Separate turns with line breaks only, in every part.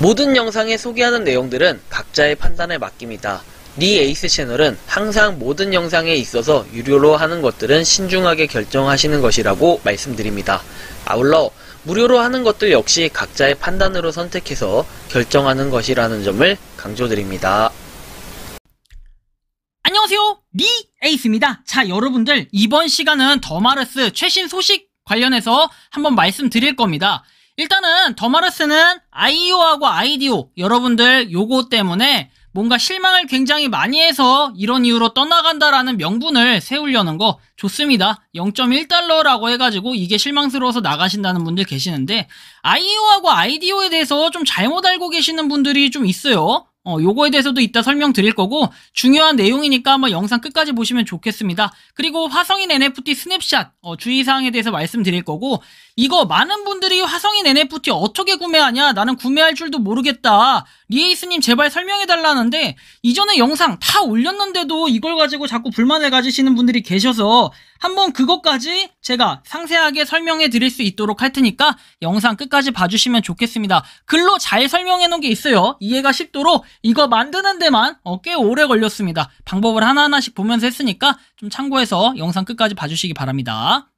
모든 영상에 소개하는 내용들은 각자의 판단에 맡깁니다. 리에이스 채널은 항상 모든 영상에 있어서 유료로 하는 것들은 신중하게 결정하시는 것이라고 말씀드립니다. 아울러 무료로 하는 것들 역시 각자의 판단으로 선택해서 결정하는 것이라는 점을 강조드립니다.
안녕하세요, 리에이스입니다. 자, 여러분들, 이번 시간은 더마르스 최신 소식 관련해서 한번 말씀드릴 겁니다. 일단은 더마르스는 아이오하고 아이디오, 여러분들 요거 때문에 뭔가 실망을 굉장히 많이 해서 이런 이유로 떠나간다라는 명분을 세우려는 거 좋습니다. 0.1달러라고 해가지고 이게 실망스러워서 나가신다는 분들 계시는데, 아이오하고 아이디오에 대해서 좀 잘못 알고 계시는 분들이 좀 있어요. 요거에 대해서도 이따 설명드릴 거고, 중요한 내용이니까 한번 영상 끝까지 보시면 좋겠습니다. 그리고 화성인 NFT 스냅샷 주의사항에 대해서 말씀드릴 거고, 이거 많은 분들이 화성인 NFT 어떻게 구매하냐, 나는 구매할 줄도 모르겠다, 리에이스님 제발 설명해달라는데, 이전에 영상 다 올렸는데도 이걸 가지고 자꾸 불만을 가지시는 분들이 계셔서 한번 그것까지 제가 상세하게 설명해 드릴 수 있도록 할 테니까 영상 끝까지 봐주시면 좋겠습니다. 글로 잘 설명해 놓은 게 있어요. 이해가 쉽도록. 이거 만드는 데만 꽤 오래 걸렸습니다. 방법을 하나하나씩 보면서 했으니까 좀 참고해서 영상 끝까지 봐주시기 바랍니다.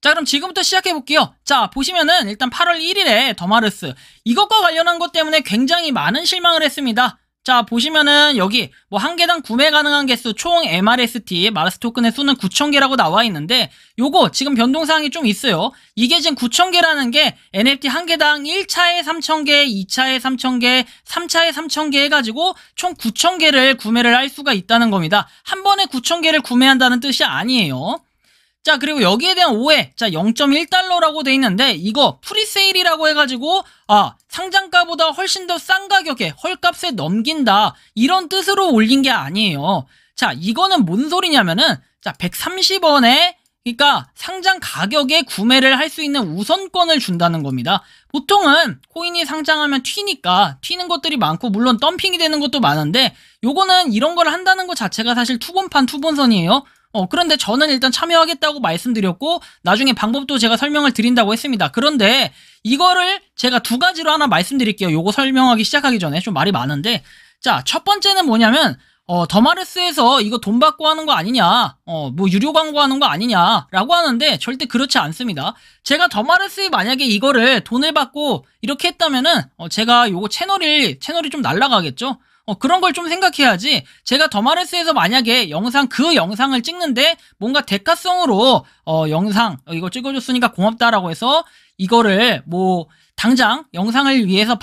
자, 그럼 지금부터 시작해볼게요. 자, 보시면은 일단 8월 1일에 더마르스, 이것과 관련한 것 때문에 굉장히 많은 실망을 했습니다. 자, 보시면은 여기 뭐 한 개당 구매 가능한 개수 총 MRST 마르스 토큰의 수는 9,000개라고 나와 있는데, 요거 지금 변동사항이 좀 있어요. 이게 지금 9,000개라는 게 NFT 한 개당 1차에 3,000개, 2차에 3,000개, 3차에 3,000개 해가지고 총 9,000개를 구매를 할 수가 있다는 겁니다. 한 번에 9,000개를 구매한다는 뜻이 아니에요. 자, 그리고 여기에 대한 오해. 자, 0.1달러라고 돼 있는데, 이거 프리세일이라고 해가지고 상장가보다 훨씬 더 싼 가격에 헐값에 넘긴다, 이런 뜻으로 올린 게 아니에요. 자, 이거는 뭔 소리냐면은, 자, 130원에 그러니까 상장 가격에 구매를 할 수 있는 우선권을 준다는 겁니다. 보통은 코인이 상장하면 튀니까 튀는 것들이 많고, 물론 덤핑이 되는 것도 많은데, 요거는 이런 걸 한다는 것 자체가 사실 투본판 투본선이에요. 그런데 저는 일단 참여하겠다고 말씀드렸고, 나중에 방법도 제가 설명을 드린다고 했습니다. 그런데 이거를 제가 두 가지로 하나 말씀드릴게요. 요거 설명하기 시작하기 전에 좀 말이 많은데, 자, 첫 번째는 뭐냐면, 더마르스에서 이거 돈 받고 하는 거 아니냐, 뭐 유료 광고 하는 거 아니냐라고 하는데, 절대 그렇지 않습니다. 제가 더마르스에 만약에 이거를 돈을 받고 이렇게 했다면은, 제가 요거 채널이 좀 날아가겠죠? 그런 걸 좀 생각해야지. 제가 더마르스에서 만약에 그 영상을 찍는데 뭔가 대가성으로 영상 이거 찍어줬으니까 고맙다라고 해서 이거를 뭐 당장 영상을 위해서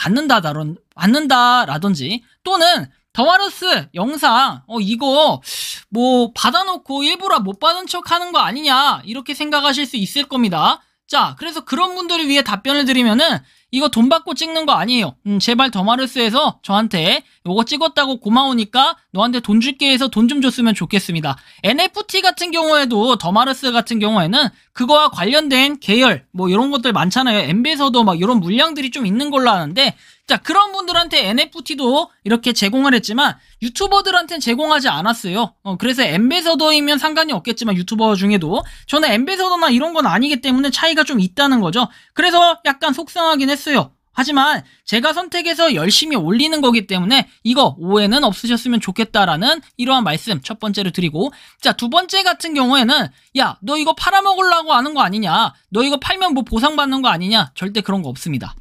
받는다라든지, 또는 더마르스 영상 이거 뭐 받아놓고 일부러 못 받은 척 하는 거 아니냐, 이렇게 생각하실 수 있을 겁니다. 자, 그래서 그런 분들을 위해 답변을 드리면은, 이거 돈 받고 찍는 거 아니에요. 제발 더마르스에서 저한테 요거 찍었다고 고마우니까 너한테 돈 줄게 해서 돈 좀 줬으면 좋겠습니다. NFT 같은 경우에도, 더마르스 같은 경우에는 그거와 관련된 계열 뭐 이런 것들 많잖아요. 엠베서더 막 이런 물량들이 좀 있는 걸로 아는데, 자, 그런 분들한테 NFT도 이렇게 제공을 했지만 유튜버들한테는 제공하지 않았어요. 그래서 엠베서더이면 상관이 없겠지만, 유튜버 중에도 저는 엠베서더나 이런 건 아니기 때문에 차이가 좀 있다는 거죠. 그래서 약간 속상하긴 했어요. 하지만 제가 선택해서 열심히 올리는 거기 때문에 이거 오해는 없으셨으면 좋겠다라는 이러한 말씀 첫 번째로 드리고, 자, 두 번째 같은 경우에는, 야, 너 이거 팔아먹으려고 하는 거 아니냐, 너 이거 팔면 뭐 보상받는 거 아니냐, 절대 그런 거 없습니다.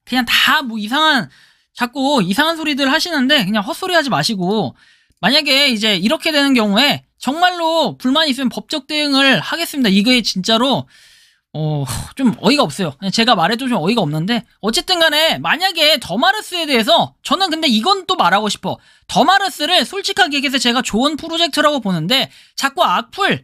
그냥 다 뭐 자꾸 이상한 소리들 하시는데, 그냥 헛소리 하지 마시고, 만약에 이제 이렇게 되는 경우에 정말로 불만이 있으면 법적 대응을 하겠습니다. 이게 진짜로 좀 어이가 없어요. 제가 말해도 좀 어이가 없는데, 어쨌든 간에 만약에 더마르스에 대해서, 저는 근데 이건 또 말하고 싶어. 더마르스를 솔직하게 얘기해서 제가 좋은 프로젝트라고 보는데, 자꾸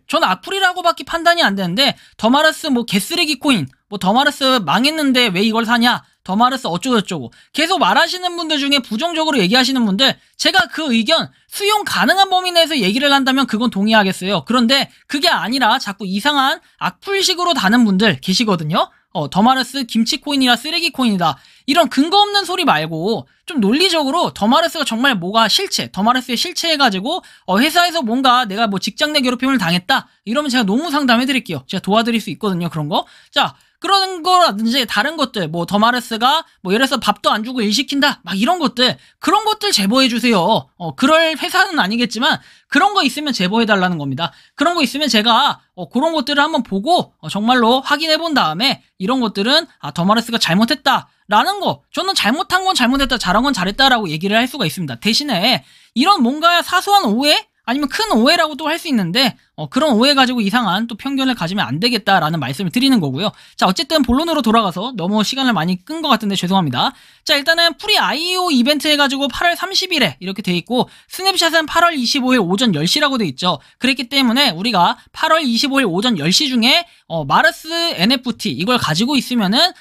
전 악플이라고밖에 판단이 안 되는데, 더마르스 뭐 개쓰레기 코인, 뭐 더마르스 망했는데 왜 이걸 사냐, 더마르스 어쩌고저쩌고 계속 말하시는 분들 중에 부정적으로 얘기하시는 분들, 제가 그 의견 수용 가능한 범위 내에서 얘기를 한다면 그건 동의하겠어요. 그런데 그게 아니라 자꾸 이상한 악플식으로 다는 분들 계시거든요. 더마르스 김치코인이라 쓰레기 코인이다, 이런 근거 없는 소리 말고 좀 논리적으로 더마르스가 정말 뭐가 실체, 더마르스의 실체해가지고 회사에서 뭔가 내가 뭐 직장 내 괴롭힘을 당했다 이러면 제가 노무 상담해드릴게요. 제가 도와드릴 수 있거든요. 그런 거. 자, 그런 거라든지 다른 것들 뭐 더마르스가 뭐 예를 들어서 밥도 안 주고 일 시킨다 막 이런 것들, 그런 것들 제보해주세요. 그럴 회사는 아니겠지만 그런 거 있으면 제보해달라는 겁니다. 그런 거 있으면 제가 그런 것들을 한번 보고 정말로 확인해 본 다음에 이런 것들은 더마르스가 잘못했다 라는 거, 저는 잘못한 건 잘못했다, 잘한 건 잘했다라고 얘기를 할 수가 있습니다. 대신에 이런 뭔가 사소한 오해 아니면 큰 오해라고도 할 수 있는데 그런 오해 가지고 이상한 또 편견을 가지면 안 되겠다라는 말씀을 드리는 거고요. 자, 어쨌든 본론으로 돌아가서 너무 시간을 많이 끈 것 같은데 죄송합니다. 자, 일단은 프리 IEO 이벤트 해가지고 8월 30일에 이렇게 돼 있고 스냅샷은 8월 25일 오전 10시라고 돼 있죠. 그렇기 때문에 우리가 8월 25일 오전 10시 중에 마르스 NFT 이걸 가지고 있으면은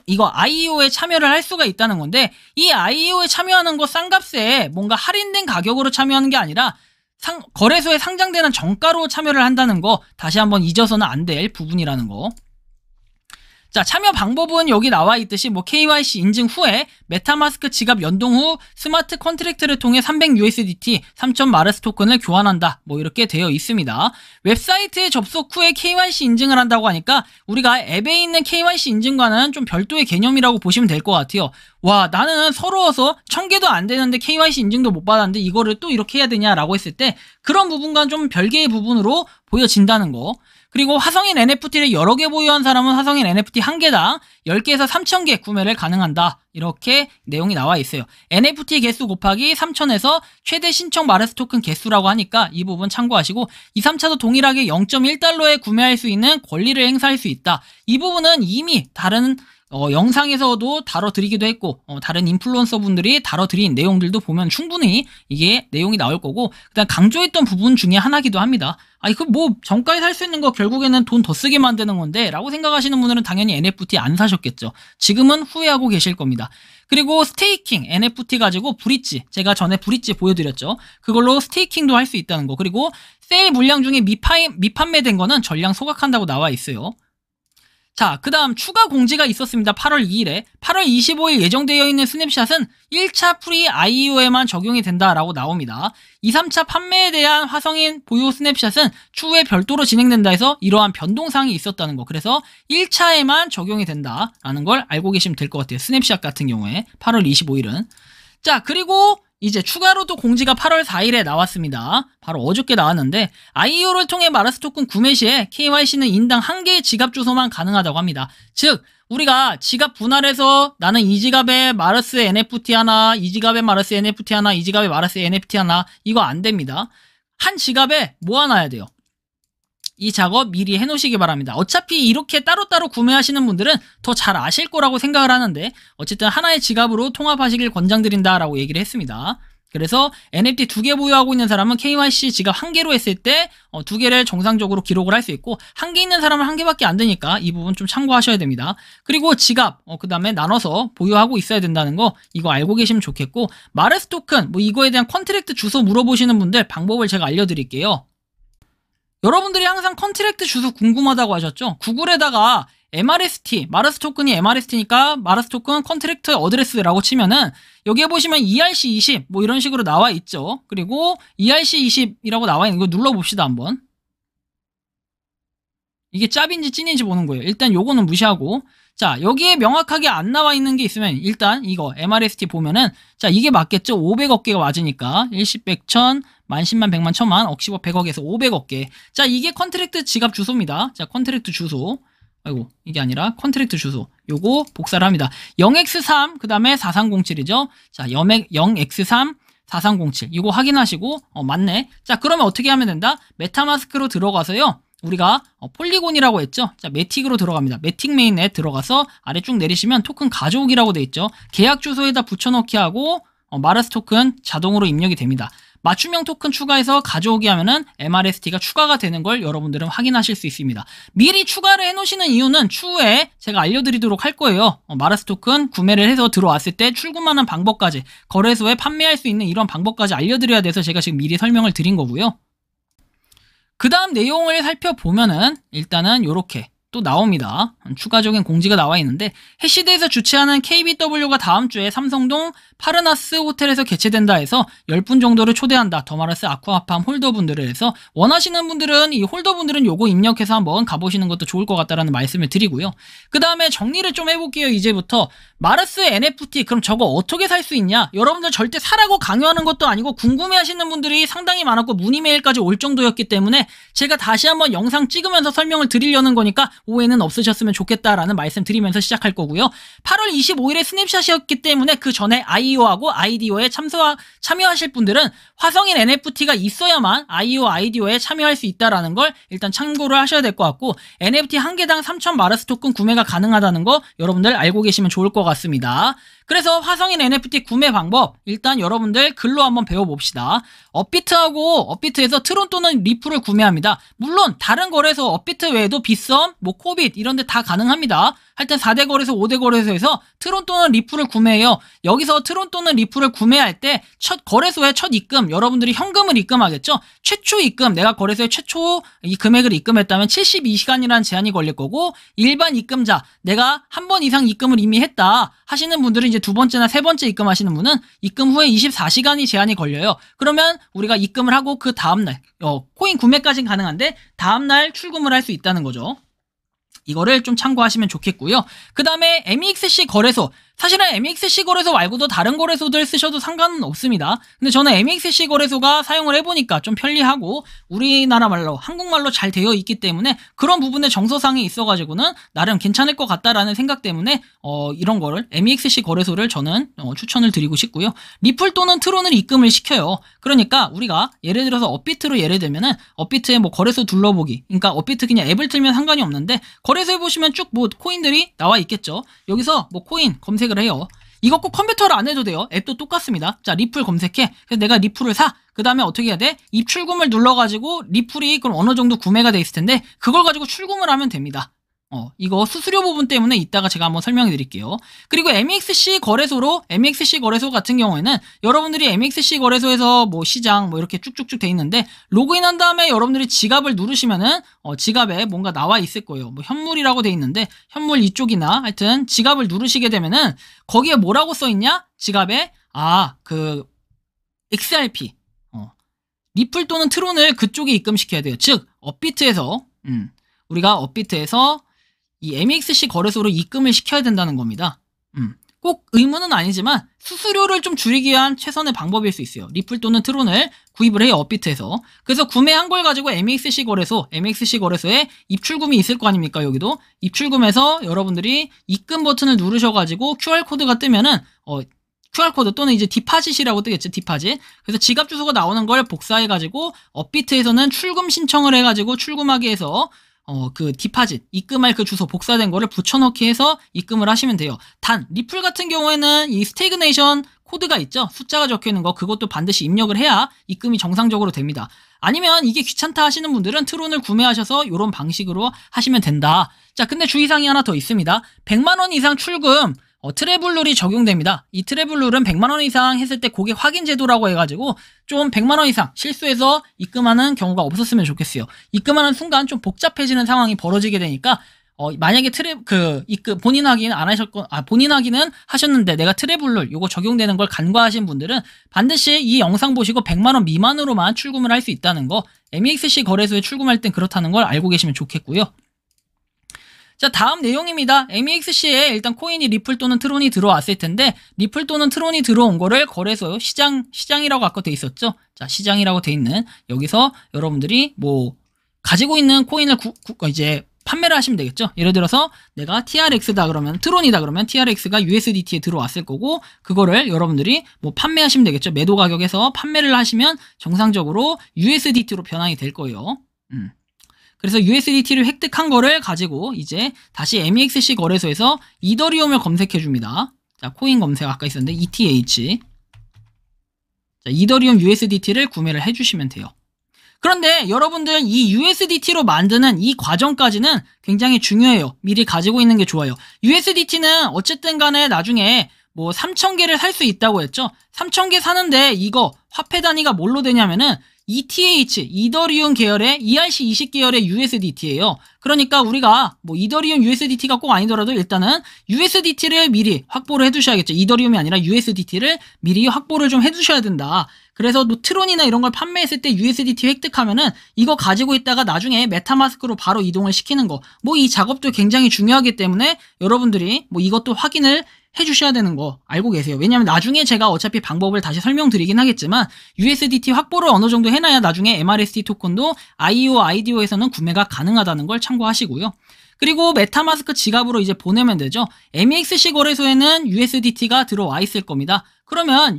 이거 IEO에 참여를 할 수가 있다는 건데, 이 IEO에 참여하는 거 싼 값에 뭔가 할인된 가격으로 참여하는 게 아니라 거래소에 상장되는 정가로 참여를 한다는 거 다시 한번 잊어서는 안 될 부분이라는 거. 자, 참여 방법은 여기 나와 있듯이 뭐 KYC 인증 후에 메타마스크 지갑 연동 후 스마트 컨트랙트를 통해 300USDT 3000 마르스 토큰을 교환한다. 뭐 이렇게 되어 있습니다. 웨브사이트에 접속 후에 KYC 인증을 한다고 하니까 우리가 앱에 있는 KYC 인증과는 좀 별도의 개념이라고 보시면 될 것 같아요. 와, 나는 서러워서 1000개도 안 되는데 KYC 인증도 못 받았는데 이거를 또 이렇게 해야 되냐라고 했을 때 그런 부분과는 좀 별개의 부분으로 보여진다는 거. 그리고 화성인 NFT를 여러 개 보유한 사람은 화성인 NFT 한 개당 10개에서 3000개 구매를 가능한다. 이렇게 내용이 나와 있어요. NFT 개수 곱하기 3000에서 최대 신청 마르스 토큰 개수라고 하니까 이 부분 참고하시고 2, 3차도 동일하게 0.1달러에 구매할 수 있는 권리를 행사할 수 있다. 이 부분은 이미 다른 영상에서도 다뤄드리기도 했고 다른 인플루언서 분들이 다뤄드린 내용들도 보면 충분히 이게 내용이 나올 거고, 그다음 강조했던 부분 중에 하나기도 합니다. 이거 뭐 정가에 살 수 있는 거 결국에는 돈 더 쓰게 만드는 건데 라고 생각하시는 분들은 당연히 NFT 안 사셨겠죠. 지금은 후회하고 계실 겁니다. 그리고 스테이킹 NFT 가지고 브릿지, 제가 전에 브릿지 보여드렸죠. 그걸로 스테이킹도 할 수 있다는 거. 그리고 세일 물량 중에 미판매된 거는 전량 소각한다고 나와 있어요. 자, 그 다음 추가 공지가 있었습니다. 8월 2일에 8월 25일 예정되어 있는 스냅샷은 1차 프리 IEO에만 적용이 된다라고 나옵니다. 2, 3차 판매에 대한 화성인 보유 스냅샷은 추후에 별도로 진행된다 해서 이러한 변동사항이 있었다는 거. 그래서 1차에만 적용이 된다라는 걸 알고 계시면 될 것 같아요. 스냅샷 같은 경우에 8월 25일은. 자, 그리고 이제 추가로 또 공지가 8월 4일에 나왔습니다. 바로 어저께 나왔는데 IEO를 통해 마르스 토큰 구매 시에 KYC는 인당 1개의 지갑 주소만 가능하다고 합니다. 즉 우리가 지갑 분할해서 나는 이 지갑에 마르스 NFT 하나, 이 지갑에 마르스 NFT 하나, 이 지갑에 마르스 NFT 하나, 이거 안 됩니다. 한 지갑에 모아놔야 돼요. 이 작업 미리 해놓으시기 바랍니다. 어차피 이렇게 따로따로 구매하시는 분들은 더 잘 아실 거라고 생각을 하는데 어쨌든 하나의 지갑으로 통합하시길 권장드린다라고 얘기를 했습니다. 그래서 NFT 2개 보유하고 있는 사람은 KYC 지갑 1개로 했을 때 2개를 정상적으로 기록을 할 수 있고 1개 있는 사람은 1개밖에 안 되니까 이 부분 좀 참고하셔야 됩니다. 그리고 지갑 그 다음에 나눠서 보유하고 있어야 된다는 거 이거 알고 계시면 좋겠고, 마르스 토큰 뭐 이거에 대한 컨트랙트 주소 물어보시는 분들 방법을 제가 알려드릴게요. 여러분들이 항상 컨트랙트 주소 궁금하다고 하셨죠? 구글에다가 MRST, 마르스 토큰이 MRST니까 마르스 토큰 컨트랙트 어드레스라고 치면은 여기에 보시면 ERC20 뭐 이런 식으로 나와 있죠. 그리고 ERC20이라고 나와 있는 거 눌러봅시다 한번. 이게 짭인지 찐인지 보는 거예요. 일단 요거는 무시하고, 자 여기에 명확하게 안 나와 있는 게 있으면 일단 이거 MRST 보면은 자 이게 맞겠죠? 500억 개가 맞으니까 1십 100 1000 만 10만 100만 1000만 억십억 100억에서 500억 개. 자 이게 컨트랙트 지갑 주소입니다. 자 컨트랙트 주소, 아이고 이게 아니라 컨트랙트 주소 요거 복사를 합니다. 0x3 그 다음에 4307이죠. 자 0x3 4307 이거 확인하시고 맞네. 자 그러면 어떻게 하면 된다? 메타마스크로 들어가서요 우리가 폴리곤이라고 했죠. 자 매틱으로 들어갑니다. 매틱 메인에 들어가서 아래 쭉 내리시면 토큰 가져오기라고 돼 있죠. 계약 주소에다 붙여넣기 하고 마르스 토큰 자동으로 입력이 됩니다. 맞춤형 토큰 추가해서 가져오기 하면은 MRST가 추가가 되는 걸 여러분들은 확인하실 수 있습니다. 미리 추가를 해놓으시는 이유는 추후에 제가 알려드리도록 할 거예요. 마르스 토큰 구매를 해서 들어왔을 때 출금하는 방법까지, 거래소에 판매할 수 있는 이런 방법까지 알려드려야 돼서 제가 지금 미리 설명을 드린 거고요. 그 다음 내용을 살펴보면은 일단은 요렇게 또 나옵니다. 추가적인 공지가 나와 있는데 해시드에서 주최하는 KBW가 다음 주에 삼성동 파르나스 호텔에서 개최된다 해서 10분 정도를 초대한다. 더마르스 아쿠아팜 홀더분들을 해서 원하시는 분들은 이 홀더분들은 요거 입력해서 한번 가보시는 것도 좋을 것 같다라는 말씀을 드리고요. 그 다음에 정리를 좀 해볼게요. 이제부터 마르스 NFT 그럼 저거 어떻게 살 수 있냐? 여러분들 절대 사라고 강요하는 것도 아니고 궁금해하시는 분들이 상당히 많았고 문의 메일까지 올 정도였기 때문에 제가 다시 한번 영상 찍으면서 설명을 드리려는 거니까 오해는 없으셨으면 좋겠다라는 말씀 드리면서 시작할 거고요. 8월 25일에 스냅샷이었기 때문에 그 전에 IEO하고 IDO에 참여하실 분들은 화성인 NFT가 있어야만 IEO, IDO에 참여할 수 있다라는 걸 일단 참고를 하셔야 될 것 같고 NFT 한 개당 3,000 마르스 토큰 구매가 가능하다는 거 여러분들 알고 계시면 좋을 것 같습니다. 그래서 화성인 NFT 구매 방법 일단 여러분들 글로 한번 배워봅시다. 업비트에서 트론 또는 리플을 구매합니다. 물론 다른 거래소 업비트 외에도 빗썸, 코빗 이런 데 다 가능합니다. 하여튼 4대 거래소, 5대 거래소에서 트론 또는 리플을 구매해요. 여기서 트론 또는 리플을 구매할 때 첫 거래소의 첫 입금, 여러분들이 현금을 입금하겠죠? 최초 입금, 내가 거래소에 최초 이 금액을 입금했다면 72시간이라는 제한이 걸릴 거고 일반 입금자, 내가 한 번 이상 입금을 이미 했다 하시는 분들은 이제 두 번째나 세 번째 입금하시는 분은 입금 후에 24시간이 제한이 걸려요. 그러면 우리가 입금을 하고 그 다음날 코인 구매까지는 가능한데 다음날 출금을 할 수 있다는 거죠. 이거를 좀 참고하시면 좋겠고요. 그 다음에 MEXC 거래소. 사실은 MEXC 거래소 말고도 다른 거래소들 쓰셔도 상관은 없습니다. 근데 저는 MEXC 거래소가 사용을 해보니까 좀 편리하고 우리나라 말로, 한국말로 잘 되어 있기 때문에 그런 부분에 정서상에 있어가지고는 나름 괜찮을 것 같다라는 생각 때문에 이런 거를 MEXC 거래소를 저는 추천을 드리고 싶고요. 리플 또는 트론을 입금을 시켜요. 그러니까 우리가 예를 들어서 업비트로 예를 들면은 업비트에 뭐 거래소 둘러보기, 그러니까 업비트 그냥 앱을 틀면 상관이 없는데 거래소에 보시면 쭉 뭐 코인들이 나와 있겠죠. 여기서 뭐 코인 검색을 해요. 이거 꼭 컴퓨터로 안 해도 돼요. 앱도 똑같습니다. 자, 리플 검색해. 그래서 내가 리플을 사. 그 다음에 어떻게 해야 돼? 입출금을 눌러가지고 리플이 그럼 어느 정도 구매가 돼 있을 텐데 그걸 가지고 출금을 하면 됩니다. 이거 수수료 부분 때문에 이따가 제가 한번 설명해 드릴게요. 그리고 MEXC 거래소 같은 경우에는 여러분들이 MEXC 거래소에서 뭐 시장 뭐 이렇게 쭉쭉쭉 돼 있는데 로그인한 다음에 여러분들이 지갑을 누르시면은 지갑에 뭔가 나와 있을 거예요. 뭐 현물이라고 돼 있는데 현물 이쪽이나 하여튼 지갑을 누르시게 되면은 거기에 뭐라고 써 있냐? 지갑에 그 XRP 리플 또는 트론을 그쪽에 입금시켜야 돼요. 즉 업비트에서 우리가 업비트에서 이 MEXC 거래소로 입금을 시켜야 된다는 겁니다. 꼭 의무는 아니지만 수수료를 좀 줄이기 위한 최선의 방법일 수 있어요. 리플 또는 트론을 구입을 해요. 업비트에서. 그래서 구매한 걸 가지고 MEXC 거래소에 입출금이 있을 거 아닙니까? 여기도 입출금해서 여러분들이 입금 버튼을 누르셔가지고 QR코드가 뜨면은 QR코드 또는 이제 디파짓이라고 뜨겠죠. 디파짓. 그래서 지갑 주소가 나오는 걸 복사해가지고 업비트에서는 출금 신청을 해가지고 출금하기 해서 그 디파짓, 입금할 그 주소 복사된 거를 붙여넣기 해서 입금을 하시면 돼요. 단, 리플 같은 경우에는 이 스태그네이션 코드가 있죠? 숫자가 적혀 있는 거, 그것도 반드시 입력을 해야 입금이 정상적으로 됩니다. 아니면 이게 귀찮다 하시는 분들은 트론을 구매하셔서 이런 방식으로 하시면 된다. 자, 근데 주의사항이 하나 더 있습니다. 100만원 이상 출금, 트래블 룰이 적용됩니다. 이 트래블 룰은 100만원 이상 했을 때 고객 확인 제도라고 해가지고 좀 100만원 이상 실수해서 입금하는 경우가 없었으면 좋겠어요. 입금하는 순간 좀 복잡해지는 상황이 벌어지게 되니까 만약에 본인 확인 안 본인 확인은 하셨는데 내가 트래블 룰 요거 적용되는 걸 간과하신 분들은 반드시 이 영상 보시고 100만원 미만으로만 출금을 할 수 있다는 거, MEXC 거래소에 출금할 땐 그렇다는 걸 알고 계시면 좋겠고요. 자, 다음 내용입니다. MEXC에 일단 코인이 리플 또는 트론이 들어왔을 텐데 리플 또는 트론이 들어온 거를 거래소 시장이라고 아까 돼 있었죠. 자, 시장이라고 돼 있는 여기서 여러분들이 뭐 가지고 있는 코인을 이제 판매를 하시면 되겠죠. 예를 들어서 내가 TRX다 그러면 트론이다 그러면 TRX가 USDT에 들어왔을 거고 그거를 여러분들이 뭐 판매하시면 되겠죠. 매도 가격에서 판매를 하시면 정상적으로 USDT로 변환이 될 거예요. 그래서 USDT를 획득한 거를 가지고 이제 다시 MEXC 거래소에서 이더리움을 검색해 줍니다. 자, 코인 검색 아까 있었는데 ETH. 자, 이더리움 USDT를 구매를 해 주시면 돼요. 그런데 여러분들 이 USDT로 만드는 이 과정까지는 굉장히 중요해요. 미리 가지고 있는 게 좋아요. USDT는 어쨌든 간에 나중에 뭐 3,000개를 살 수 있다고 했죠. 3,000개 사는데 이거 화폐 단위가 뭘로 되냐면은 ETH, 이더리움 계열의 ERC20 계열의 USDT예요. 그러니까 우리가 뭐 이더리움 USDT가 꼭 아니더라도 일단은 USDT를 미리 확보를 해두셔야겠죠. 이더리움이 아니라 USDT를 미리 확보를 좀 해두셔야 된다. 그래서 뭐 트론이나 이런 걸 판매했을 때 USDT 획득하면은 이거 가지고 있다가 나중에 메타마스크로 바로 이동을 시키는 거. 뭐 이 작업도 굉장히 중요하기 때문에 여러분들이 뭐 이것도 확인을 해주셔야 되는 거 알고 계세요. 왜냐면 나중에 제가 어차피 방법을 다시 설명드리긴 하겠지만 USDT 확보를 어느 정도 해놔야 나중에 MRST 토큰도 IEO, IDO에서는 구매가 가능하다는 걸 참고하시고요. 그리고 메타마스크 지갑으로 이제 보내면 되죠. MEXC 거래소에는 USDT가 들어와 있을 겁니다. 그러면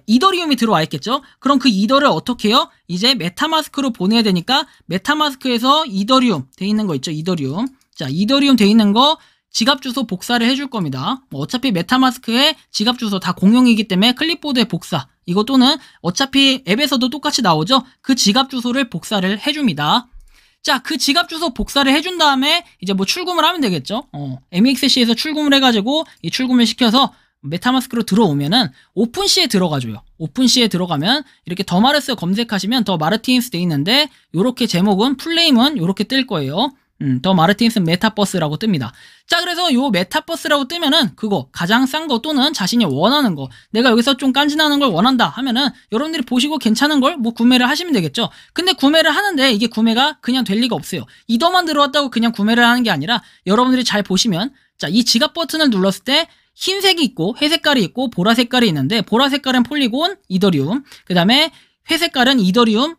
이더리움이 들어와 있겠죠? 그럼 그 이더를 어떻게 해요? 이제 메타마스크로 보내야 되니까 메타마스크에서 이더리움 돼 있는 거 있죠? 이더리움. 자, 이더리움 돼 있는 거 지갑 주소 복사를 해줄 겁니다. 뭐 어차피 메타마스크의 지갑 주소 다 공용이기 때문에 클립보드에 복사. 이거 또는 어차피 앱에서도 똑같이 나오죠? 그 지갑 주소를 복사를 해줍니다. 자, 그 지갑 주소 복사를 해준 다음에 이제 뭐 출금을 하면 되겠죠? MEXC에서 출금을 해가지고 이 출금을 시켜서 메타마스크로 들어오면은 오픈시에 들어가줘요. 오픈시에 들어가면 이렇게 더 마르스 검색하시면 더 마르틴스 돼 있는데 요렇게 제목은 풀네임은 요렇게 뜰 거예요. 더 마르틴스 메타버스라고 뜹니다. 자, 그래서 요 메타버스라고 뜨면은 그거 가장 싼 거 또는 자신이 원하는 거, 내가 여기서 좀 깐진하는 걸 원한다 하면은 여러분들이 보시고 괜찮은 걸 뭐 구매를 하시면 되겠죠. 근데 구매를 하는데 이게 구매가 그냥 될 리가 없어요. 이더만 들어왔다고 그냥 구매를 하는 게 아니라 여러분들이 잘 보시면 자, 이 지갑 버튼을 눌렀을 때 흰색이 있고 회색깔이 있고 보라 색깔이 있는데 보라 색깔은 폴리곤 이더리움, 그 다음에 회색깔은 이더리움,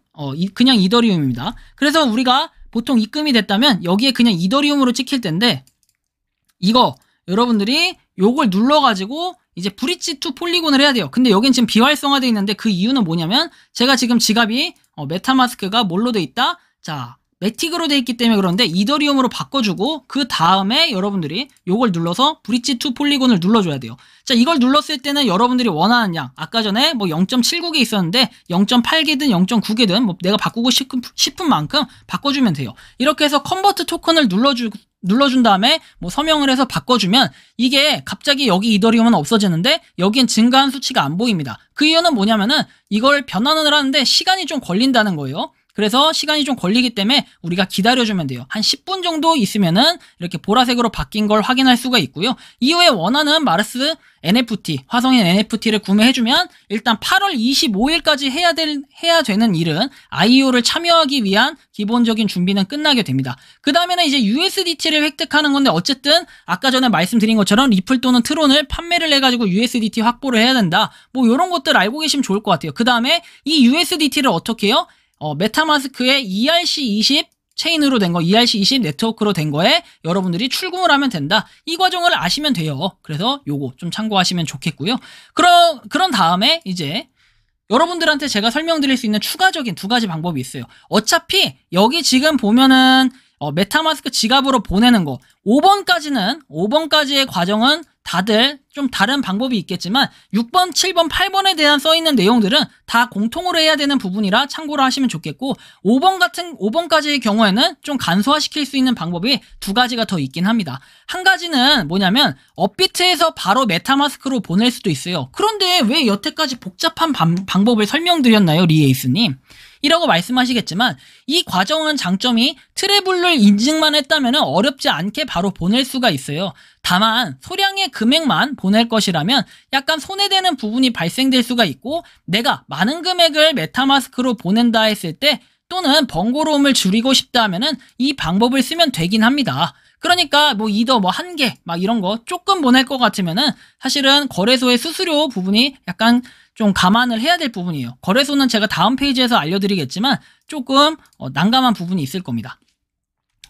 그냥 이더리움입니다. 그래서 우리가 보통 입금이 됐다면 여기에 그냥 이더리움으로 찍힐 텐데 이거 여러분들이 요걸 눌러가지고 이제 브릿지 투 폴리곤을 해야 돼요. 근데 여긴 지금 비활성화되어 있는데 그 이유는 뭐냐면 제가 지금 지갑이 메타마스크가 뭘로 돼 있다? 자, 매틱으로 돼 있기 때문에 그런데 이더리움으로 바꿔주고 그 다음에 여러분들이 요걸 눌러서 브릿지 투 폴리곤을 눌러줘야 돼요. 자, 이걸 눌렀을 때는 여러분들이 원하는 양, 아까 전에 뭐 0.79개 있었는데 0.8개든 0.9개든 뭐 내가 바꾸고 싶은 만큼 바꿔주면 돼요. 이렇게 해서 컨버트 토큰을 눌러준 다음에 뭐 서명을 해서 바꿔주면 이게 갑자기 여기 이더리움은 없어지는데 여기엔 증가한 수치가 안 보입니다. 그 이유는 뭐냐면은 이걸 변환을 하는데 시간이 좀 걸린다는 거예요. 그래서 시간이 좀 걸리기 때문에 우리가 기다려주면 돼요. 한 10분 정도 있으면은 이렇게 보라색으로 바뀐 걸 확인할 수가 있고요. 이후에 원하는 마르스 NFT, 화성인 NFT를 구매해주면 일단 8월 25일까지 해야 되는 일은 IEO를 참여하기 위한 기본적인 준비는 끝나게 됩니다. 그 다음에는 이제 USDT를 획득하는 건데 어쨌든 아까 전에 말씀드린 것처럼 리플 또는 트론을 판매를 해가지고 USDT 확보를 해야 된다. 뭐 이런 것들 알고 계시면 좋을 것 같아요. 그 다음에 이 USDT를 어떻게 해요? 메타마스크의 ERC20 체인으로 된 거, ERC20 네트워크로 된 거에 여러분들이 출금을 하면 된다. 이 과정을 아시면 돼요. 그래서 요거 좀 참고하시면 좋겠고요. 그런 다음에 이제 여러분들한테 제가 설명드릴 수 있는 추가적인 두 가지 방법이 있어요. 어차피 여기 지금 보면은 메타마스크 지갑으로 보내는 거 5번까지의 과정은 다들 좀 다른 방법이 있겠지만 6번, 7번, 8번에 대한 써있는 내용들은 다 공통으로 해야 되는 부분이라 참고를 하시면 좋겠고 5번까지의 경우에는 좀 간소화시킬 수 있는 방법이 두 가지가 더 있긴 합니다. 한 가지는 뭐냐면 업비트에서 바로 메타마스크로 보낼 수도 있어요. 그런데 왜 여태까지 복잡한 방법을 설명드렸나요, 리에이스님? 이라고 말씀하시겠지만 이 과정은 장점이 트래블을 인증만 했다면 어렵지 않게 바로 보낼 수가 있어요. 다만 소량의 금액만 보낼 것이라면 약간 손해되는 부분이 발생될 수가 있고 내가 많은 금액을 메타마스크로 보낸다 했을 때 또는 번거로움을 줄이고 싶다 하면은 이 방법을 쓰면 되긴 합니다. 그러니까 뭐 이더 뭐 한 개 막 이런 거 조금 보낼 것 같으면은 사실은 거래소의 수수료 부분이 약간 좀 감안을 해야 될 부분이에요. 거래소는 제가 다음 페이지에서 알려드리겠지만 조금 난감한 부분이 있을 겁니다.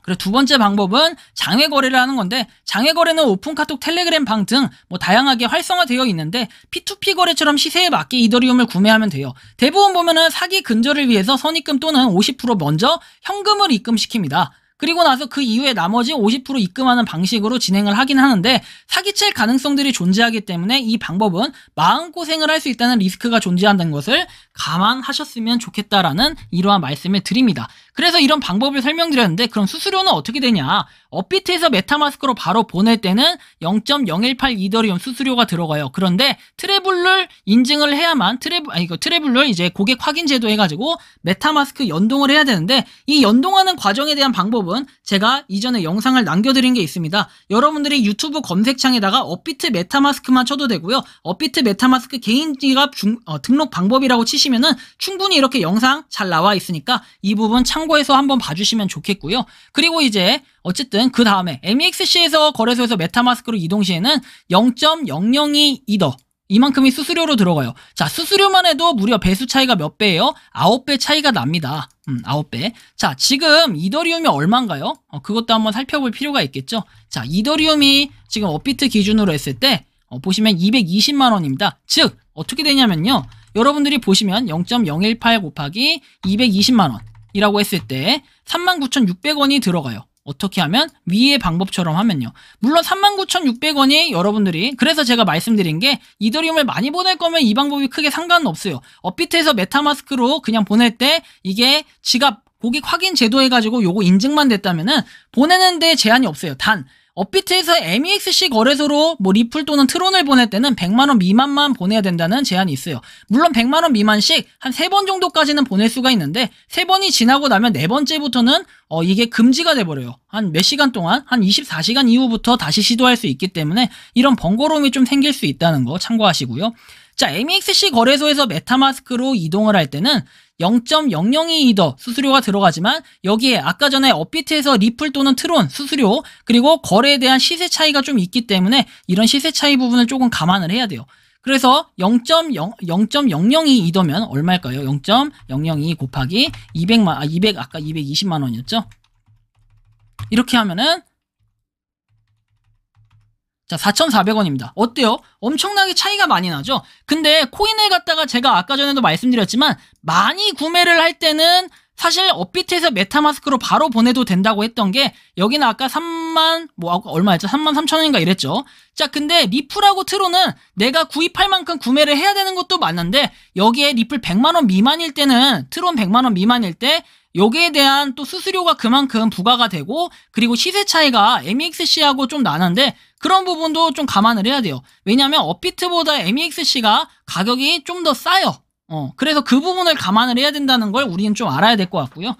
그리고 두 번째 방법은 장외 거래를 하는 건데 장외 거래는 오픈 카톡, 텔레그램 방 등 뭐 다양하게 활성화되어 있는데 P2P 거래처럼 시세에 맞게 이더리움을 구매하면 돼요. 대부분 보면은 사기 근절을 위해서 선입금 또는 50% 먼저 현금을 입금시킵니다. 그리고 나서 그 이후에 나머지 50% 입금하는 방식으로 진행을 하긴 하는데 사기칠 가능성들이 존재하기 때문에 이 방법은 마음고생을 할 수 있다는 리스크가 존재한다는 것을 감안하셨으면 좋겠다라는 이러한 말씀을 드립니다. 그래서 이런 방법을 설명드렸는데 그럼 수수료는 어떻게 되냐? 업비트에서 메타마스크로 바로 보낼 때는 0.018 이더리움 수수료가 들어가요. 그런데 트래블을 인증을 해야만 트래블을 이제 고객 확인 제도 해가지고 메타마스크 연동을 해야 되는데 이 연동하는 과정에 대한 방법은 제가 이전에 영상을 남겨드린 게 있습니다. 여러분들이 유튜브 검색창에다가 업비트 메타마스크만 쳐도 되고요. 업비트 메타마스크 개인 지갑 등록 방법이라고 치시면은 충분히 이렇게 영상 잘 나와 있으니까 이 부분 참고해서 한번 봐주시면 좋겠고요. 그리고 이제 어쨌든 그 다음에 MEXC에서 거래소에서 메타마스크로 이동 시에는 0.002 이더 이만큼이 수수료로 들어가요. 자, 수수료만 해도 무려 배수 차이가 몇 배예요? 9배 차이가 납니다. 9배. 자, 지금 이더리움이 얼마인가요? 그것도 한번 살펴볼 필요가 있겠죠. 자, 이더리움이 지금 업비트 기준으로 했을 때 보시면 220만 원입니다. 즉 어떻게 되냐면요. 여러분들이 보시면 0.018 곱하기 220만 원이라고 했을 때 39,600원이 들어가요. 어떻게 하면? 위의 방법처럼 하면요. 물론 39,600원이 여러분들이 그래서 제가 말씀드린 게 이더리움을 많이 보낼 거면 이 방법이 크게 상관은 없어요. 업비트에서 메타마스크로 그냥 보낼 때 이게 지갑 고객 확인 제도 해가지고 요거 인증만 됐다면은 보내는데 제한이 없어요. 단 업비트에서 MEXC 거래소로 뭐 리플 또는 트론을 보낼 때는 100만원 미만만 보내야 된다는 제한이 있어요. 물론 100만원 미만씩 한 3번 정도까지는 보낼 수가 있는데 3번이 지나고 나면 4번째부터는 이게 금지가 돼버려요. 한 몇 시간 동안 한 24시간 이후부터 다시 시도할 수 있기 때문에 이런 번거로움이 좀 생길 수 있다는 거 참고하시고요. 자, MEXC 거래소에서 메타마스크로 이동을 할 때는 0.002 이더 수수료가 들어가지만 여기에 아까 전에 업비트에서 리플 또는 트론 수수료 그리고 거래에 대한 시세 차이가 좀 있기 때문에 이런 시세 차이 부분을 조금 감안을 해야 돼요. 그래서 0.002 이더면 얼마일까요? 0.002 곱하기 200 아까 220만 원이었죠? 이렇게 하면은 자, 4,400원입니다. 어때요? 엄청나게 차이가 많이 나죠? 근데 코인을 갖다가 제가 아까 전에도 말씀드렸지만 많이 구매를 할 때는 사실 업비트에서 메타마스크로 바로 보내도 된다고 했던 게 여기는 아까 33,000원인가 이랬죠. 자, 근데 리플하고 트론은 내가 구입할 만큼 구매를 해야 되는 것도 맞는데 여기에 리플 100만원 미만일 때는 트론 100만원 미만일 때 여기에 대한 또 수수료가 그만큼 부과가 되고 그리고 시세 차이가 MEXC하고 좀 나는데 그런 부분도 좀 감안을 해야 돼요. 왜냐하면 업비트보다 MEXC가 가격이 좀 더 싸요. 그래서 그 부분을 감안을 해야 된다는 걸 우리는 좀 알아야 될 것 같고요.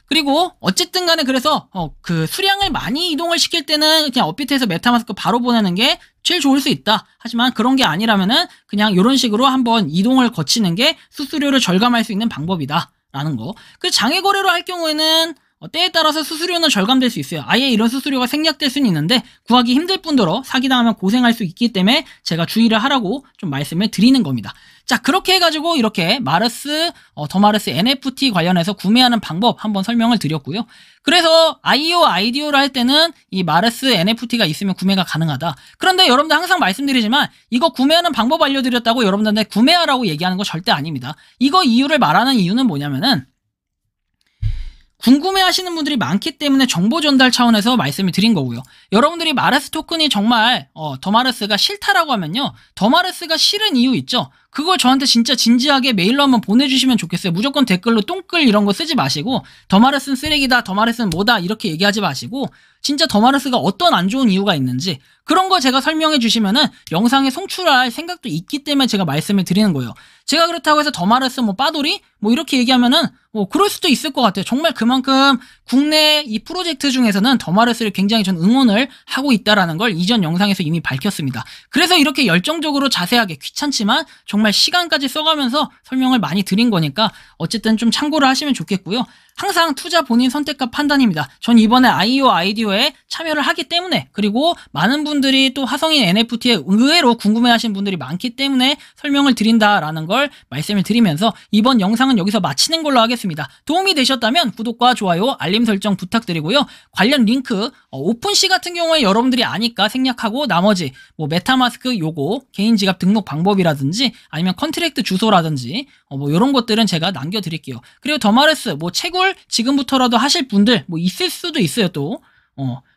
그리고 어쨌든 간에 그래서 그 수량을 많이 이동을 시킬 때는 그냥 업비트에서 메타마스크 바로 보내는 게 제일 좋을 수 있다. 하지만 그런 게 아니라면은 그냥 이런 식으로 한번 이동을 거치는 게 수수료를 절감할 수 있는 방법이다. 라는 거. 그 장외 거래로 할 경우에는 때에 따라서 수수료는 절감될 수 있어요. 아예 이런 수수료가 생략될 수는 있는데 구하기 힘들 뿐더러 사기당하면 고생할 수 있기 때문에 제가 주의를 하라고 좀 말씀을 드리는 겁니다. 자, 그렇게 해가지고 이렇게 마르스, 더마르스 NFT 관련해서 구매하는 방법 한번 설명을 드렸고요. 그래서 IEO, IDO를 할 때는 이 마르스 NFT가 있으면 구매가 가능하다. 그런데 여러분들 항상 말씀드리지만 이거 구매하는 방법 알려드렸다고 여러분들한테 구매하라고 얘기하는 거 절대 아닙니다. 이거 이유를 말하는 이유는 뭐냐면은 궁금해 하시는 분들이 많기 때문에 정보 전달 차원에서 말씀을 드린 거고요. 여러분들이 마르스 토큰이 정말 더마르스가 싫다라고 하면요. 더마르스가 싫은 이유 있죠? 그걸 저한테 진짜 진지하게 메일로 한번 보내주시면 좋겠어요. 무조건 댓글로 똥글 이런 거 쓰지 마시고 더마르스는 쓰레기다, 더마르스는 뭐다 이렇게 얘기하지 마시고 진짜 더마르스가 어떤 안 좋은 이유가 있는지 그런 거 제가 설명해 주시면은 영상에 송출할 생각도 있기 때문에 제가 말씀을 드리는 거예요. 제가 그렇다고 해서 더마르스 뭐 빠돌이 뭐 이렇게 얘기하면은 뭐 그럴 수도 있을 것 같아요. 정말 그만큼 국내 이 프로젝트 중에서는 더마르스를 굉장히 전 응원을 하고 있다라는 걸 이전 영상에서 이미 밝혔습니다. 그래서 이렇게 열정적으로 자세하게 귀찮지만 정말 시간까지 써가면서 설명을 많이 드린 거니까 어쨌든 좀 참고를 하시면 좋겠고요. 항상 투자 본인 선택과 판단입니다. 전 이번에 IEO, IDO에 참여를 하기 때문에 그리고 많은 분들이 또 화성인 NFT에 의외로 궁금해하시는 분들이 많기 때문에 설명을 드린다라는 걸 말씀을 드리면서 이번 영상은 여기서 마치는 걸로 하겠습니다. 도움이 되셨다면 구독과 좋아요, 알림 설정 부탁드리고요. 관련 링크 오픈시 같은 경우에 여러분들이 아니까 생략하고 나머지 뭐 메타마스크 요거 개인 지갑 등록 방법이라든지 아니면 컨트랙트 주소라든지 뭐 이런 것들은 제가 남겨드릴게요. 그리고 더마르스 뭐 채굴 지금부터라도 하실 분들 뭐 있을 수도 있어요. 또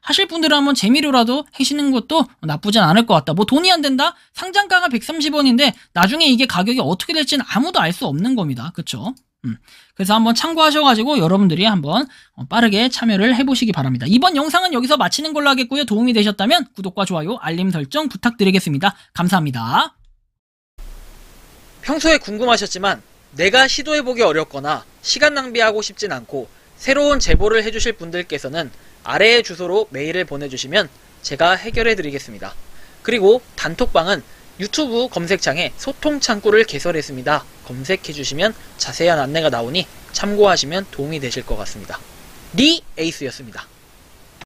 하실 분들은 한번 재미로라도 하시는 것도 나쁘진 않을 것 같다. 뭐 돈이 안 된다? 상장가가 130원인데 나중에 이게 가격이 어떻게 될지는 아무도 알 수 없는 겁니다. 그쵸? 그래서 한번 참고하셔가지고 여러분들이 한번 빠르게 참여를 해보시기 바랍니다. 이번 영상은 여기서 마치는 걸로 하겠고요. 도움이 되셨다면 구독과 좋아요, 알림 설정 부탁드리겠습니다. 감사합니다.
평소에 궁금하셨지만 내가 시도해보기 어렵거나 시간 낭비하고 싶진 않고 새로운 제보를 해주실 분들께서는 아래의 주소로 메일을 보내주시면 제가 해결해드리겠습니다. 그리고 단톡방은 유튜브 검색창에 소통 창구를 개설했습니다. 검색해주시면 자세한 안내가 나오니 참고하시면 도움이 되실 것 같습니다. 리 에이스였습니다.